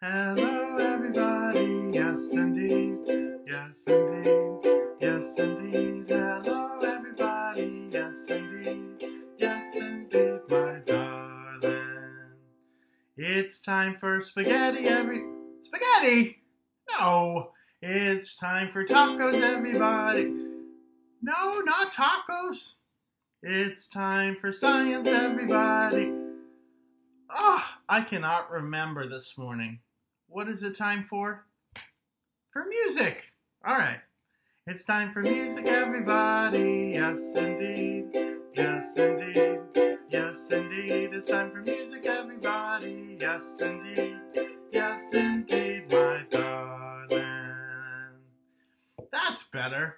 Hello, everybody. Yes, indeed. Yes, indeed. Yes, indeed. Hello, everybody. Yes, indeed. Yes, indeed, my darling. It's time for spaghetti, Spaghetti? No. It's time for tacos, everybody. No, not tacos. It's time for science, everybody. I cannot remember this morning. What is it time for? For music. All right. It's time for music, everybody. Yes, indeed. Yes, indeed. Yes, indeed. It's time for music, everybody. Yes, indeed. Yes, indeed, my darling. That's better.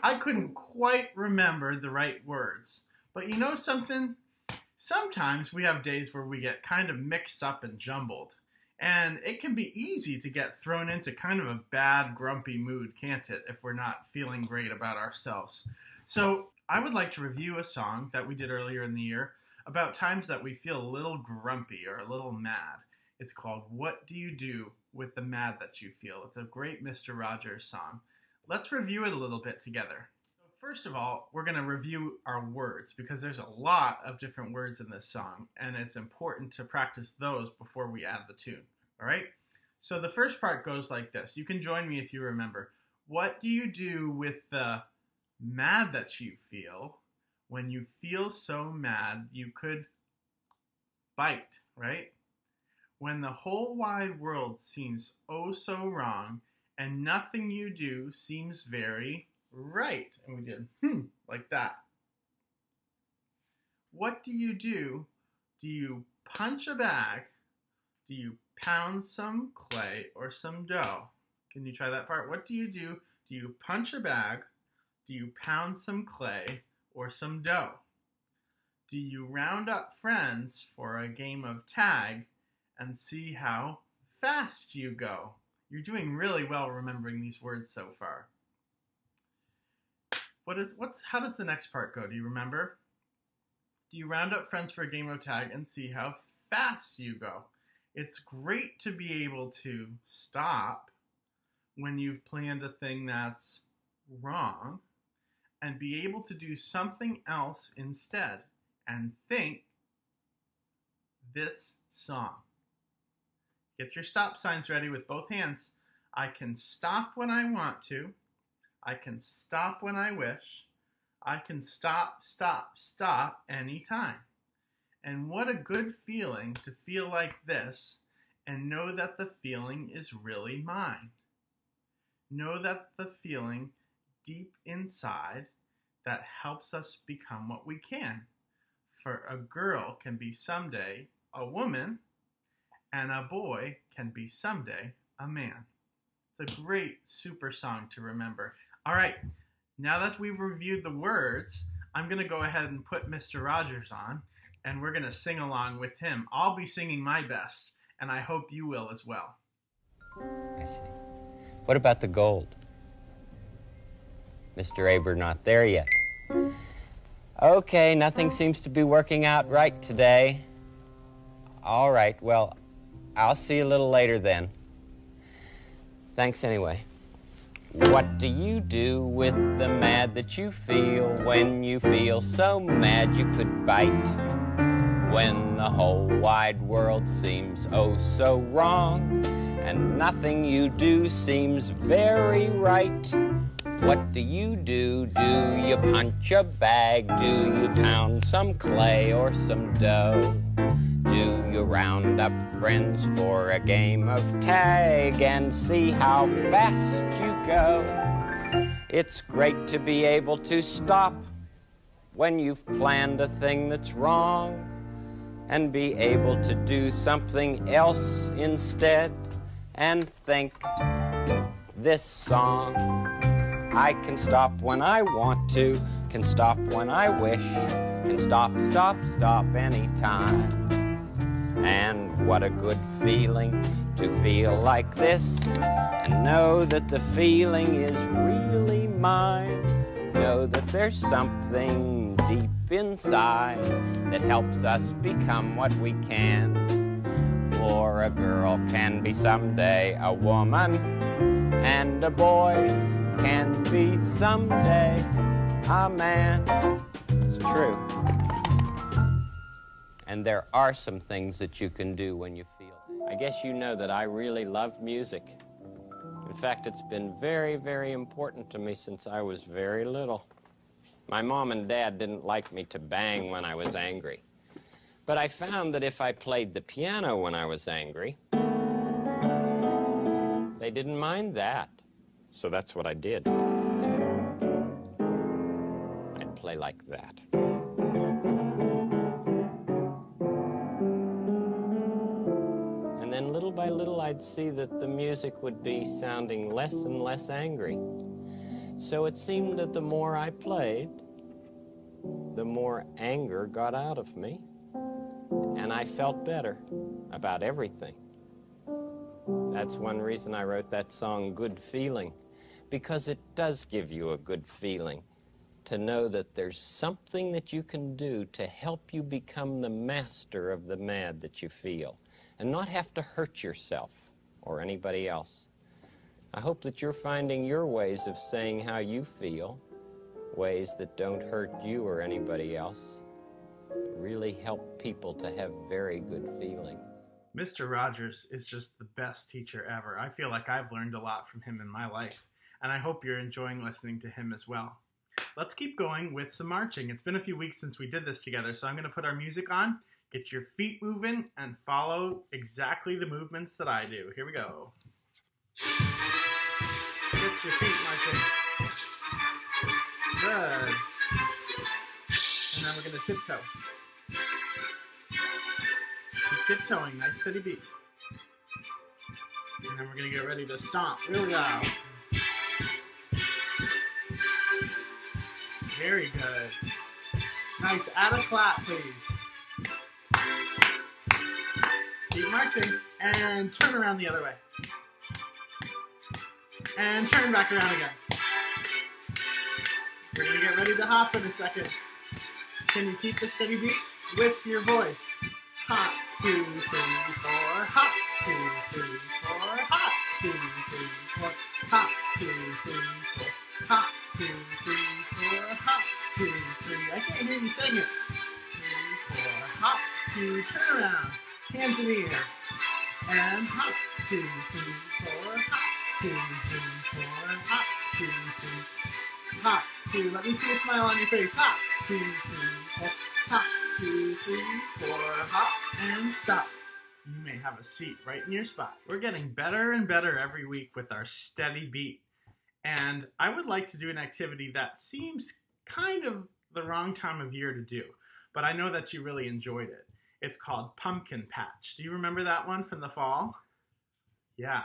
I couldn't quite remember the right words. But you know something? Sometimes we have days where we get kind of mixed up and jumbled. And it can be easy to get thrown into kind of a bad, grumpy mood, can't it, if we're not feeling great about ourselves. So I would like to review a song that we did earlier in the year about times that we feel a little grumpy or a little mad. It's called What Do You Do with the Mad That You Feel? It's a great Mr. Rogers song. Let's review it a little bit together. First of all, we're going to review our words because there's a lot of different words in this song, and it's important to practice those before we add the tune. All right? So the first part goes like this. You can join me if you remember. What do you do with the mad that you feel when you feel so mad you could bite, right? When the whole wide world seems oh so wrong and nothing you do seems very right. And we did like that. What do you do? Do you punch a bag? Do you pound some clay or some dough? Can you try that part? What do you do? Do you punch a bag? Do you pound some clay or some dough? Do you round up friends for a game of tag and see how fast you go? You're doing really well remembering these words so far. How does the next part go? Do you remember? Do you round up friends for a game of tag and see how fast you go? It's great to be able to stop when you've planned a thing that's wrong and be able to do something else instead and think this song. Get your stop signs ready with both hands. I can stop when I want to. I can stop when I wish. I can stop anytime. And what a good feeling to feel like this and know that the feeling is really mine. Know that the feeling deep inside that helps us become what we can. For a girl can be someday a woman, and a boy can be someday a man. It's a great, super song to remember. All right, now that we've reviewed the words, I'm going to go ahead and put Mr. Rogers on, and we're going to sing along with him. I'll be singing my best, and I hope you will as well. I see. What about the gold? Mr. Aber not there yet. Okay, nothing seems to be working out right today. All right, well, I'll see you a little later then. Thanks anyway. What do you do with the mad that you feel when you feel so mad you could bite? When the whole wide world seems oh so wrong and nothing you do seems very right? What do you do? Do you punch a bag? Do you pound some clay or some dough? Do you round up friends for a game of tag and see how fast you go? It's great to be able to stop when you've planned a thing that's wrong and be able to do something else instead and think this song. I can stop when I want to, can stop when I wish, can stop anytime. And what a good feeling to feel like this and know that the feeling is really mine. Know that there's something deep inside that helps us become what we can. or a girl can be someday a woman, and a boy can be someday a man. It's true. And there are some things that you can do when you feel. I guess you know that I really love music. In fact, it's been very, very important to me since I was very little. My mom and dad didn't like me to bang when I was angry. But I found that if I played the piano when I was angry, they didn't mind that. So that's what I did. I'd play like that. And then little by little, I'd see that the music would be sounding less and less angry. So it seemed that the more I played, the more anger got out of me, and I felt better about everything. That's one reason I wrote that song, Good Feeling, because it does give you a good feeling to know that there's something that you can do to help you become the master of the mad that you feel, and not have to hurt yourself or anybody else. I hope that you're finding your ways of saying how you feel, ways that don't hurt you or anybody else, really help people to have very good feelings. Mr. Rogers is just the best teacher ever. I feel like I've learned a lot from him in my life, and I hope you're enjoying listening to him as well. Let's keep going with some marching. It's been a few weeks since we did this together, so I'm going to put our music on, get your feet moving, and follow exactly the movements that I do. Here we go. Get your feet marching. Good. And then we're going to tiptoe. Keep tiptoeing, nice steady beat. And then we're going to get ready to stomp really loud. Very good. Nice, add a clap, please. Keep marching, and turn around the other way. And turn back around again. We're going to get ready to hop in a second. Can you keep the steady beat with your voice? Hop, 2, 3, 4, hop, 2, 3, 4, hop, 2, 3, 4, hop, 2, 3, 4, hop, 2, 3, 4, hop, 2, 3. I can't hear you sing it. 3, 4, hop, 2, turn around, hands in the air, and hop, 2, 3, 4, hop, 2, 3, 4, hop, 2, 3, hop, 2. Let me see a smile on your face. Hop, 2, 3, 4, hop, 2, 3, 4, hop, and stop. You may have a seat right in your spot. We're getting better and better every week with our steady beat. And I would like to do an activity that seems kind of the wrong time of year to do, but I know that you really enjoyed it. It's called Pumpkin Patch. Do you remember that one from the fall? Yeah.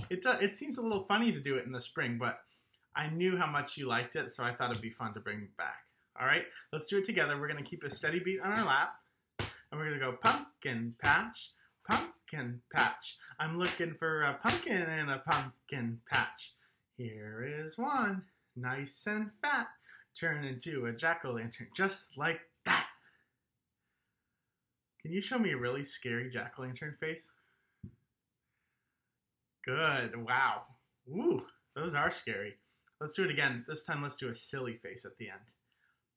It seems a little funny to do it in the spring, but I knew how much you liked it, so I thought it'd be fun to bring it back. All right, let's do it together. We're going to keep a steady beat on our lap, and we're going to go pumpkin patch, pumpkin patch. I'm looking for a pumpkin in a pumpkin patch. Here is one, nice and fat, turn into a jack-o'-lantern just like that. Can you show me a really scary jack-o'-lantern face? Good, wow. Ooh, those are scary. Let's do it again. This time let's do a silly face at the end.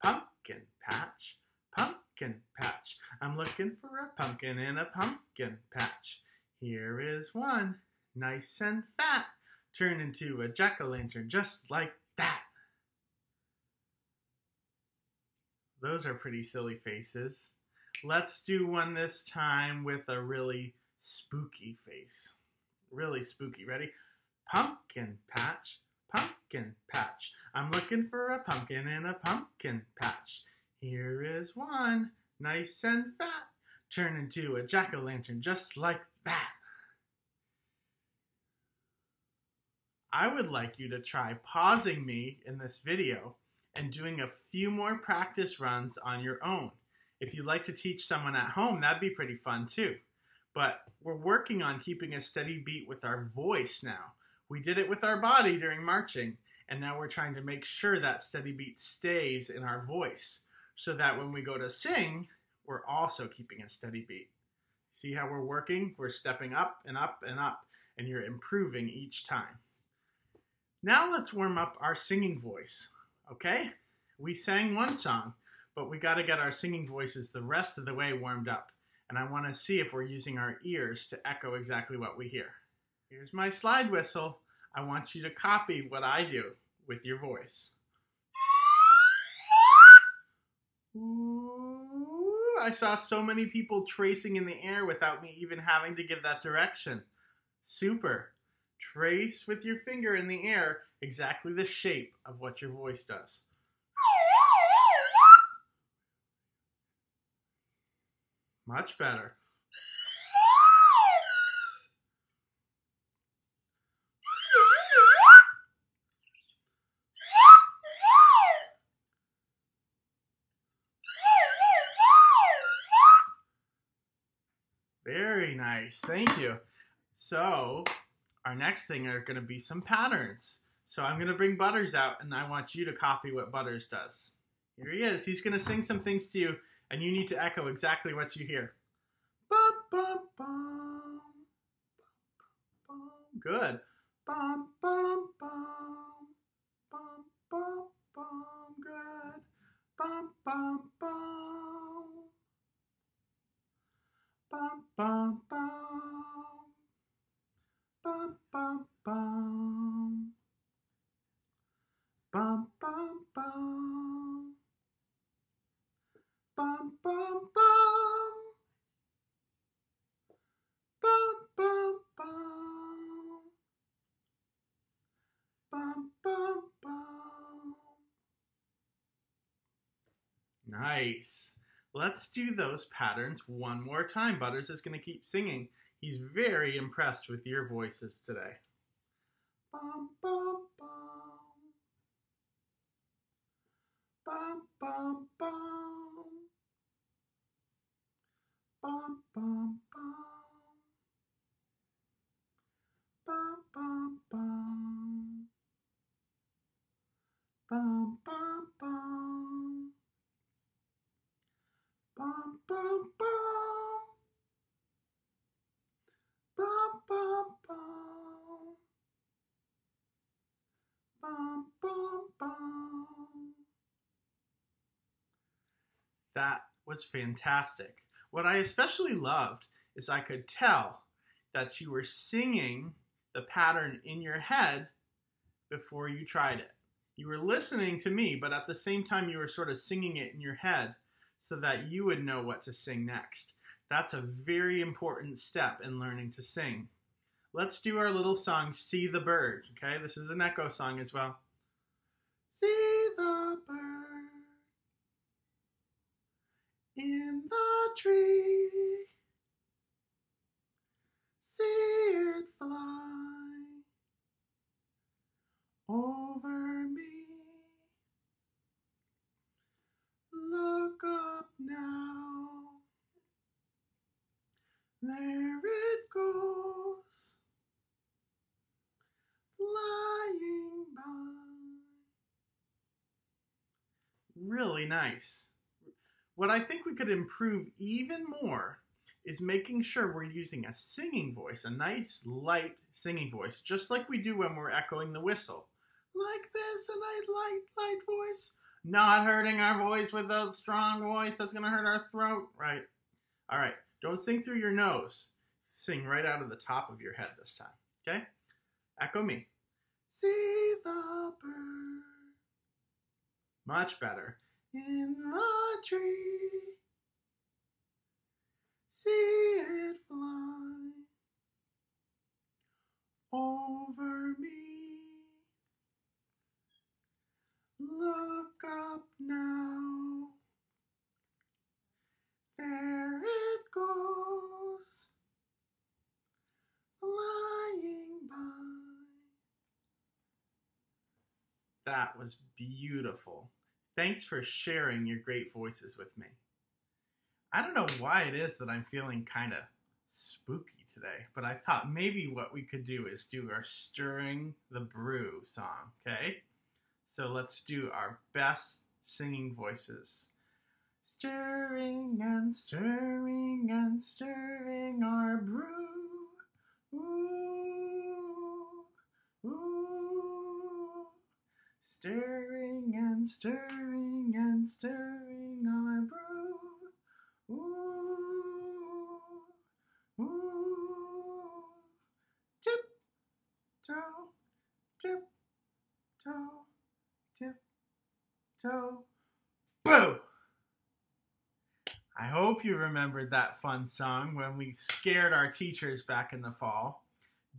Pumpkin patch, pumpkin patch. I'm looking for a pumpkin in a pumpkin patch. Here is one, nice and fat, turn into a jack-o'-lantern just like that. Those are pretty silly faces. Let's do one this time with a really spooky face. Really spooky. Ready? Pumpkin patch, pumpkin patch. I'm looking for a pumpkin in a pumpkin patch. Here is one, nice and fat, turn into a jack-o'-lantern just like that. I would like you to try pausing me in this video and doing a few more practice runs on your own. If you'd like to teach someone at home, that'd be pretty fun too. But we're working on keeping a steady beat with our voice now. We did it with our body during marching, and now we're trying to make sure that steady beat stays in our voice so that when we go to sing, we're also keeping a steady beat. See how we're working? We're stepping up and up and up, and you're improving each time. Now let's warm up our singing voice, okay? We sang one song, but we got to get our singing voices the rest of the way warmed up. And I want to see if we're using our ears to echo exactly what we hear. Here's my slide whistle. I want you to copy what I do with your voice. Ooh, I saw so many people tracing in the air without me even having to give that direction. Super. Trace with your finger in the air exactly the shape of what your voice does. Much better. Very nice. Thank you. So, our next thing are going to be some patterns. So I'm going to bring Butters out, and I want you to copy what Butters does. Here he is. He's going to sing some things to you, and you need to echo exactly what you hear. Bum, bum, bum. Bum, bum. Good. Bum, bum, bum. Bum, bum, bum. Good. Bum, bum, bum. Bum, bum, bum. Bum, bum, bum. Bum, bum, bum. Bum, bum, bum. Bum, bum, bum. Bum, bum, bum. Nice. Let's do those patterns one more time. Butters is going to keep singing. He's very impressed with your voices today. Bum, bum, bum. Bum, bum, bum. Bum, bum, bum. Bum, bum, bum. Bum, bum, bum. Bum, bum, bum. Bum, bum, bum. Bum, bum, bum. That was fantastic. What I especially loved is I could tell that you were singing the pattern in your head before you tried it. You were listening to me, but at the same time you were sort of singing it in your head so that you would know what to sing next. That's a very important step in learning to sing. Let's do our little song, See the Bird. Okay, this is an echo song as well. See the bird in the tree. See it fly over me. Look up now. There it goes, flying by. Really nice. What I think we could improve even more is making sure we're using a singing voice, a nice, light singing voice, just like we do when we're echoing the whistle. Like this, a nice, light voice. Not hurting our voice with a strong voice. That's going to hurt our throat. Right. All right. Don't sing through your nose. Sing right out of the top of your head this time. Okay? Echo me. See the bird. Much better. In the tree. See it fly over me. Look up now. There it goes, flying by. That was beautiful. Thanks for sharing your great voices with me. I don't know why it is that I'm feeling kind of spooky today, but I thought maybe what we could do is do our Stirring the Brew song, okay? So let's do our best singing voices. Stirring and stirring and stirring our brew. Ooh, ooh. Stirring and stirring and stirring our brew. Ooh, ooh. Tip, toe, tip, toe, tip, toe. Boo! I hope you remembered that fun song when we scared our teachers back in the fall.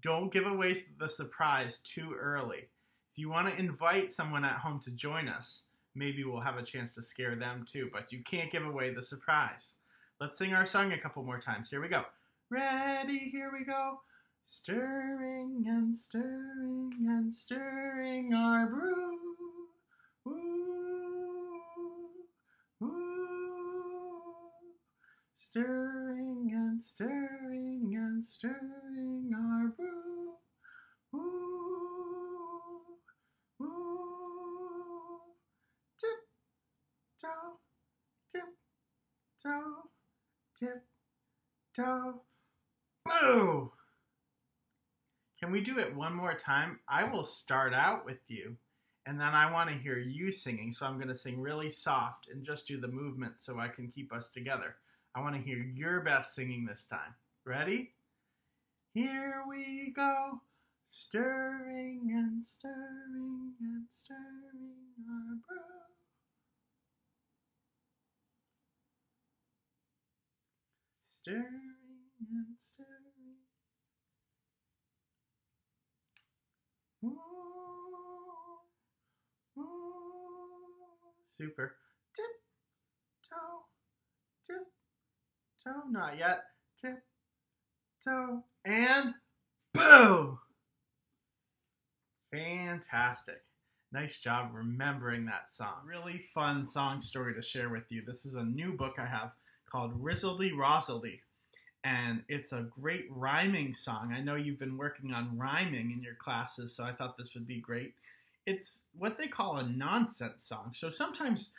Don't give away the surprise too early. If you want to invite someone at home to join us, maybe we'll have a chance to scare them too, but you can't give away the surprise. Let's sing our song a couple more times. Here we go. Ready, here we go. Stirring and stirring and stirring our brew. Ooh, ooh. Stirring and stirring and stirring our brew. Ooh, ooh. Tip, toe, tip, toe, tip, toe. Boo! Can we do it one more time? I will start out with you, and then I want to hear you singing, so I'm going to sing really soft and just do the movement so I can keep us together. I want to hear your best singing this time. Ready? Here we go, stirring and stirring and stirring our brew. Stirring and stirring. Ooh, ooh. Super. Tip, toe, tip, toe. Not yet. Tip, toe, and boo! Fantastic. Nice job remembering that song. Really fun song story to share with you. This is a new book I have called Rizzledy Rozzledy. And it's a great rhyming song. I know you've been working on rhyming in your classes, so I thought this would be great. It's what they call a nonsense song. So sometimes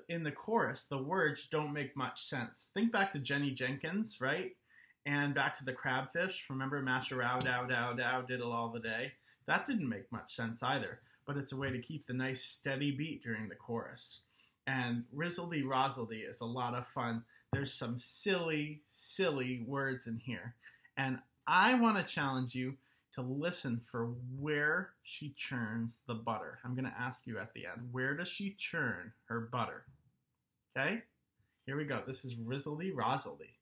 in the chorus, the words don't make much sense. Think back to Jenny Jenkins, right? And back to the crabfish. Remember, mash a row, dow, dow, dow, diddle all the day? That didn't make much sense either, but it's a way to keep the nice steady beat during the chorus. And Rizzledy Rozzledy is a lot of fun. There's some silly, silly words in here. And I want to challenge you to listen for where she churns the butter. I'm going to ask you at the end, where does she churn her butter? Okay? Here we go. This is Rizzledy Rozzledy.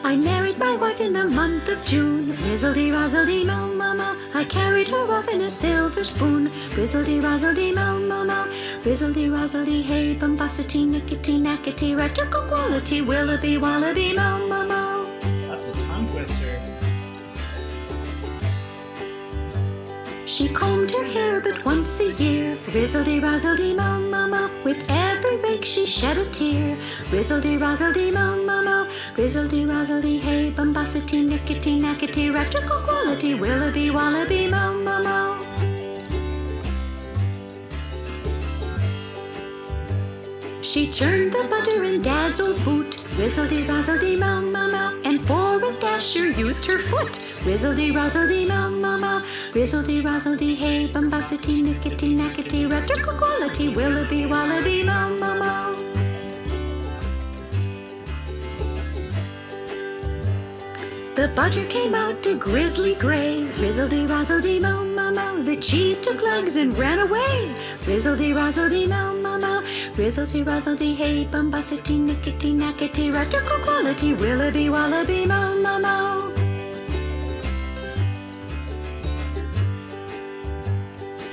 I married my wife in the month of June. Rizzledy Rozzledy mow mow mow. I carried her off in a silver spoon. Rizzledy Rozzledy mow mow mow. Rizzledy Rozzledy hey bombosity nickety knackety radical quality Willoughby wallaby mow mow mow. That's a tongue twister. She combed her hair but once a year. Rizzledy Rozzledy mow mow mow. With every rake she shed a tear. Rizzledy Rozzledy mow mow mow. Rizzledy Rozzledy hey bombosity nickety knackety radical quality Willoughby wallaby mow mow mow. She churned the butter in Dad's old boot. Rizzledy Rozzledy mow mow mow. And for a dasher used her foot. Rizzledy Rozzledy mow mow mow. Rizzledy Rozzledy hey bombosity nickety knackety radical quality Willoughby wallaby mow mow mow. The butter came out a grizzly gray. Rizzledy Rozzledy mow mow mow. The cheese took legs and ran away. Rizzledy Rozzledy mow mow mow. Rizzledy Rozzledy hey bombosity nickety knackety radical quality Willoughby wallaby mow mow mow.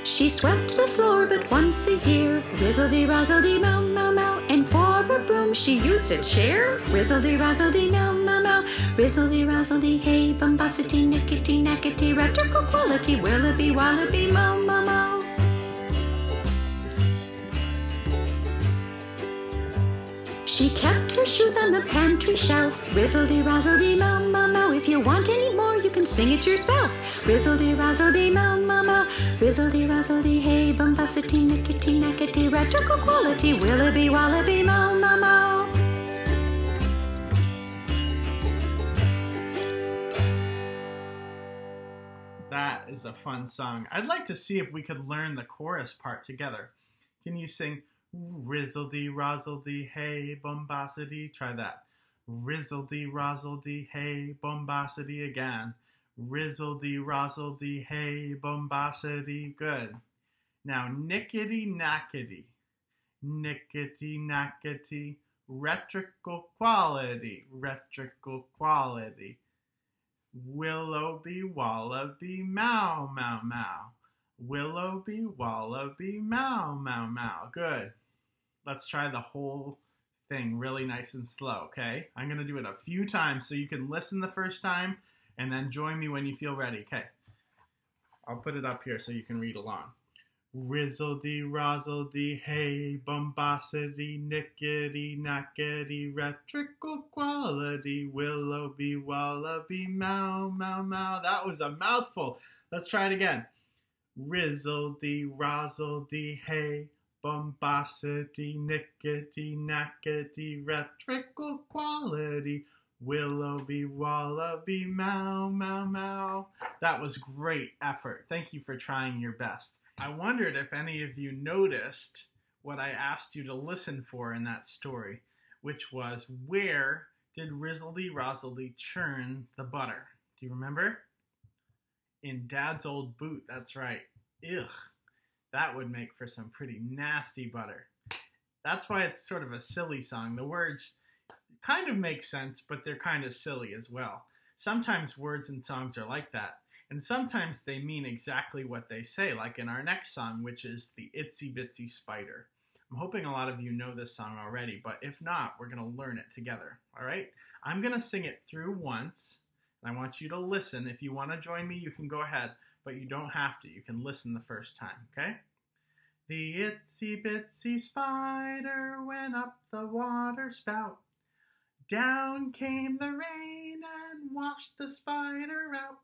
She swept the floor but once a year. Rizzledy Rozzledy mow mow mow. And for her broom she used a chair. Rizzledy Rozzledy mow mow mow. Rizzledy Rozzledy hey bombosity nickety knackety radical quality Willoughby wallaby mow mow mow. She kept her shoes on the pantry shelf. Rizzle-dee-razzle-dee-mow, mow, mow. If you want any more, you can sing it yourself. Rizzle-dee-razzle-dee-mow, mow, mow. Rizzle-dee-razzle-dee, hey, bombacity, nickety, nackety, rhetorical quality, Willoughby, wallaby, mow, mow, mow. That is a fun song. I'd like to see if we could learn the chorus part together. Can you sing Rizzle-dee-razzle-dee, hey, bombacity? Try that. Rizzle-dee-razzle-dee, hey, bombacity again. Rizzle-dee-razzle-dee, hey, bombacity. Good. Now, nickety-nackety. Nickety-nackety. Rhetorical quality. Rhetorical quality. Willoughby, wallaby, mow, mow, mow. Willoughby, wallaby, mow, mow, mow. Good. Let's try the whole thing really nice and slow, okay? I'm going to do it a few times so you can listen the first time and then join me when you feel ready, okay? I'll put it up here so you can read along. Rizzle-dee-razzle-dee, hey, bombacity, nickety-nackety, rhetorical quality, Willoughby, wallaby, mow, mow, mow. That was a mouthful. Let's try it again. Rizzle-dee-razzle-dee, hey, bombacity, nickety-nackety, rhetorical quality, Willoughby, wallaby, mow, mow, mow. That was great effort. Thank you for trying your best. I wondered if any of you noticed what I asked you to listen for in that story, which was, where did Rizzle-dee-razzle-dee churn the butter? Do you remember? In Dad's old boot, that's right. Ugh, that would make for some pretty nasty butter. That's why it's sort of a silly song. The words kind of make sense, but they're kind of silly as well. Sometimes words and songs are like that. And sometimes they mean exactly what they say, like in our next song, which is the Itsy Bitsy Spider. I'm hoping a lot of you know this song already, but if not, we're going to learn it together, all right? I'm going to sing it through once, and I want you to listen. If you want to join me, you can go ahead, but you don't have to. You can listen the first time, okay? The itsy bitsy spider went up the water spout. Down came the rain and washed the spider out.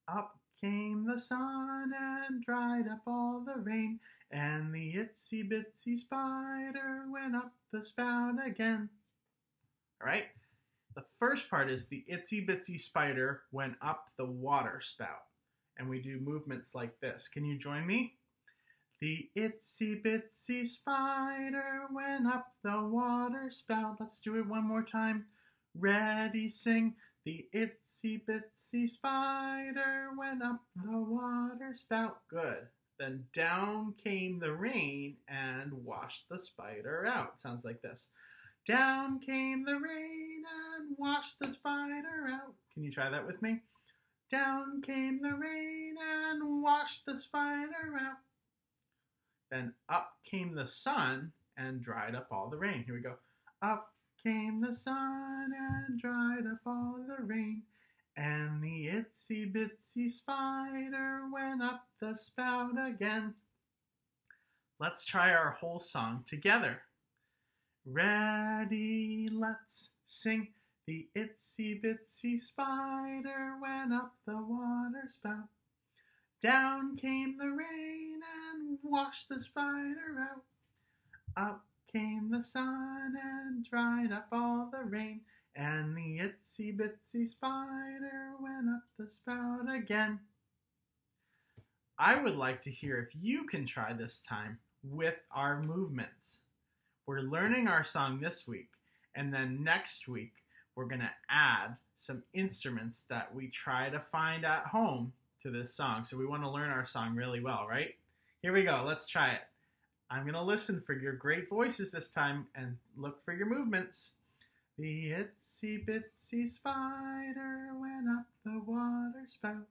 Up came the sun and dried up all the rain, and the itsy bitsy spider went up the spout again. All right? The first part is the itsy bitsy spider went up the water spout. And we do movements like this. Can you join me? The itsy bitsy spider went up the water spout. Let's do it one more time. Ready, sing. The itsy bitsy spider went up the water spout. Good. Then down came the rain and washed the spider out. Sounds like this. Down came the rain and washed the spider out. Can you try that with me? Down came the rain and washed the spider out. Then up came the sun and dried up all the rain. Here we go. Up came the sun and dried up all the rain, and the itsy bitsy spider went up the spout again. Let's try our whole song together. Ready, let's sing. The itsy bitsy spider went up the water spout. Down came the rain and washed the spider out. Up came the sun and dried up all the rain, and the itsy bitsy spider went up the spout again. I would like to hear if you can try this time with our movements. We're learning our song this week, and then next week we're going to add some instruments that we try to find at home to this song. So we want to learn our song really well, right? Here we go. Let's try it. I'm going to listen for your great voices this time and look for your movements. The itsy bitsy spider went up the water spout.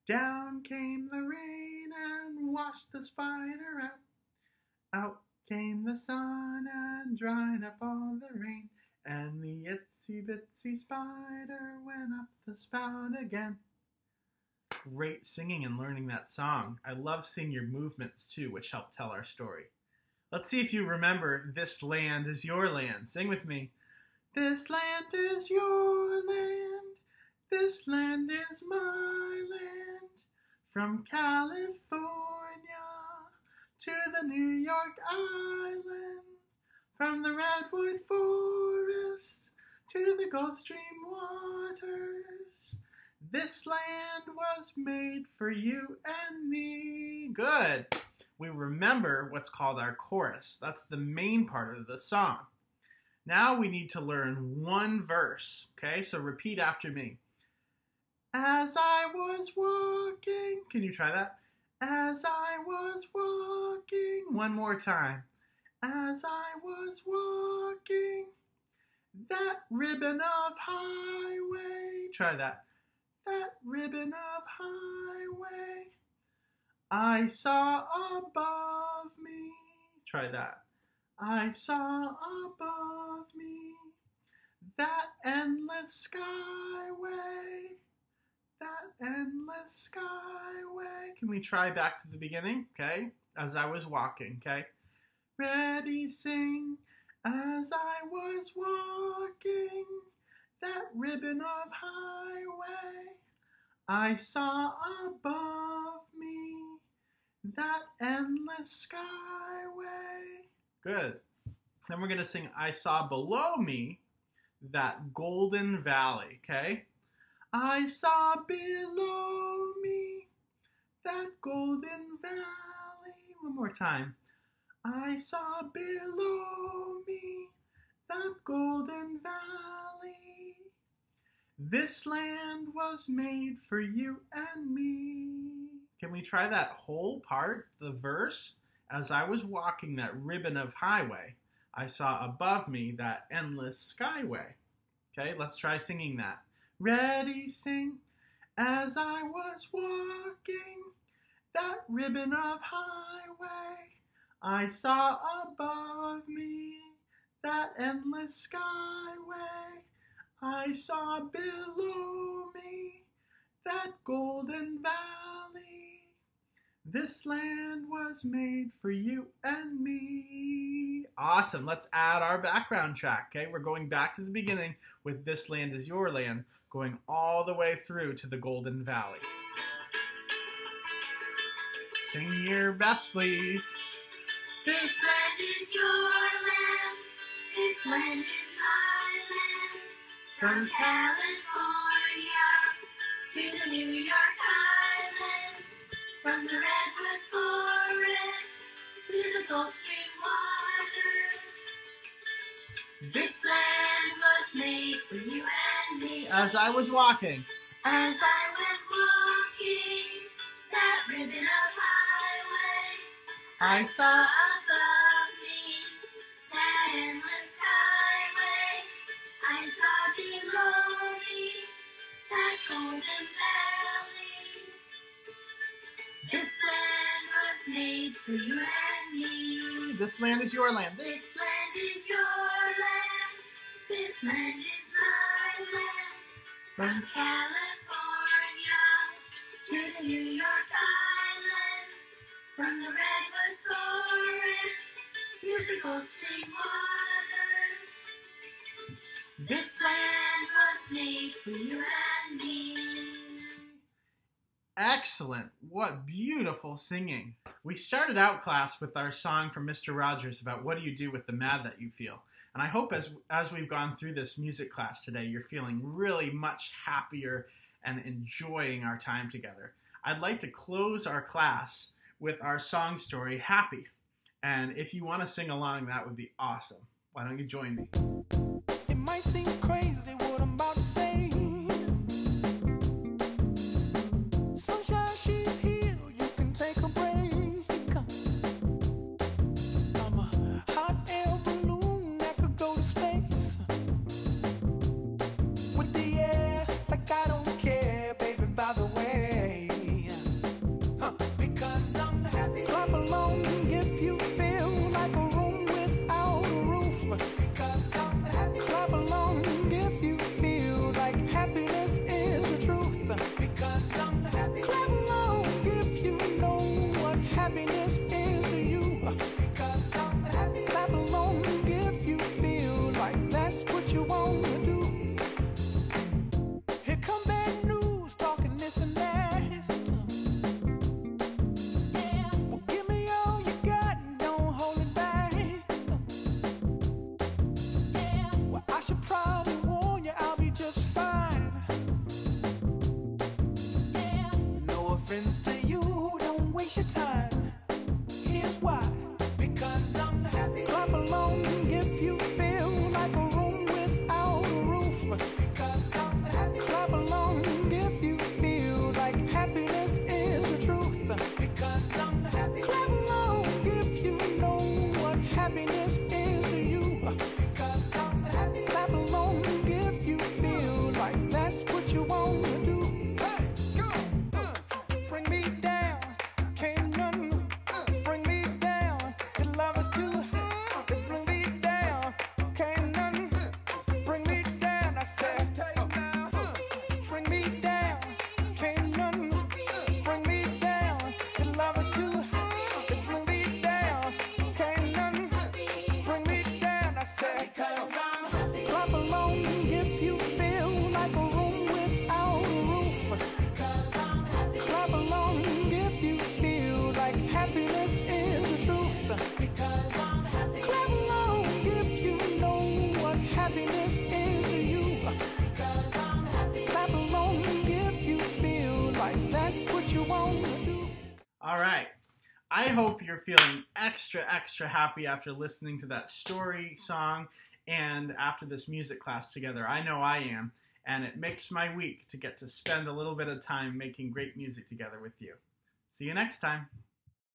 Down came the rain and washed the spider out. Out came the sun and dried up all the rain, and the itsy bitsy spider went up the spout again. Great singing and learning that song. I love seeing your movements too, which help tell our story. Let's see if you remember This Land Is Your Land. Sing with me. This land is your land. This land is my land. From California to the New York Island. From the Redwood Forest to the Gulf Stream waters. This land was made for you and me. Good. We remember what's called our chorus. That's the main part of the song. Now we need to learn one verse. Okay, so repeat after me. As I was walking. Can you try that? As I was walking. One more time. As I was walking that ribbon of highway. Try that. That ribbon of highway I saw above me. Try that. I saw above me that endless skyway. That endless skyway. Can we try back to the beginning? Okay. As I was walking. Okay. Ready, sing. As I was walking that ribbon of highway I saw above me that endless skyway. Good. Then we're going to sing I saw below me that golden valley, okay? I saw below me that golden valley. One more time. I saw below me that golden valley. This land was made for you and me. Can we try that whole part, the verse? As I was walking that ribbon of highway, I saw above me that endless skyway. Okay, let's try singing that. Ready, sing. As I was walking that ribbon of highway, I saw above me that endless skyway. I saw below me that golden valley. This land was made for you and me. Awesome. Let's add our background track. Okay, we're going back to the beginning with This Land Is Your Land, going all the way through to the Golden Valley. Sing your best, please. This land is your land. This land is my land. From California to the New York Island. From the Redwood Forest to the Gulf Stream waters. This land was made for you and me. As I was walking. As I was walking that ribbon of highway, I saw above me that endless highway. I saw below me that golden valley. This land was made for you and me. This land is your land. This land is your land. This land is my land. From California to the New York Island. From the Redwood Forest to the Gulf Stream waters. This land was made for you and me. Excellent. What beautiful singing. We started out class with our song from Mr. Rogers about what do you do with the mad that you feel. And I hope as we've gone through this music class today, you're feeling really much happier and enjoying our time together. I'd like to close our class with our song story, Happy. And if you want to sing along, that would be awesome. Why don't you join me? It might seem crazy what I'm about to say. Sunshine, she's here, you can take a break. I'm a hot air balloon that could go to space. With the air, like I don't care, baby, by the way. Because I'm happy. Clap along if you feel like a room without a roof. Because I'm happy. Clap along want to do. Here come bad news, talking this and that. Well, give me all you got and don't hold it back. Well, I should probably warn you, I'll be just fine. No offense to you, don't waste your time. Here's why. Because I'm happy. Clap along if you feel like a room without a roof. Because I'm happy. Clap along if you feel like happiness is the truth. Because I'm happy. Clap along if you know what happiness is to you. Because I'm happy. Clap along if you feel like that's what you want to do. Hey, go! Bring me down, can't none bring me down. Your love is too high, bring me down, can't none bring me down. I said, bring me down, can't none bring me down. Your love is too high, bring me down, can't none bring me down. I said, clap along if you feel like a room without a roof. Clap along if you feel like happiness is the truth. Because I'm happy. Clap along if you know what happiness is to you. Because I'm happy. Clap along if you feel like that's what you want to do. All right. I hope you're feeling extra happy after listening to that story song and after this music class together. I know I am, and it makes my week to get to spend a little bit of time making great music together with you. See you next time.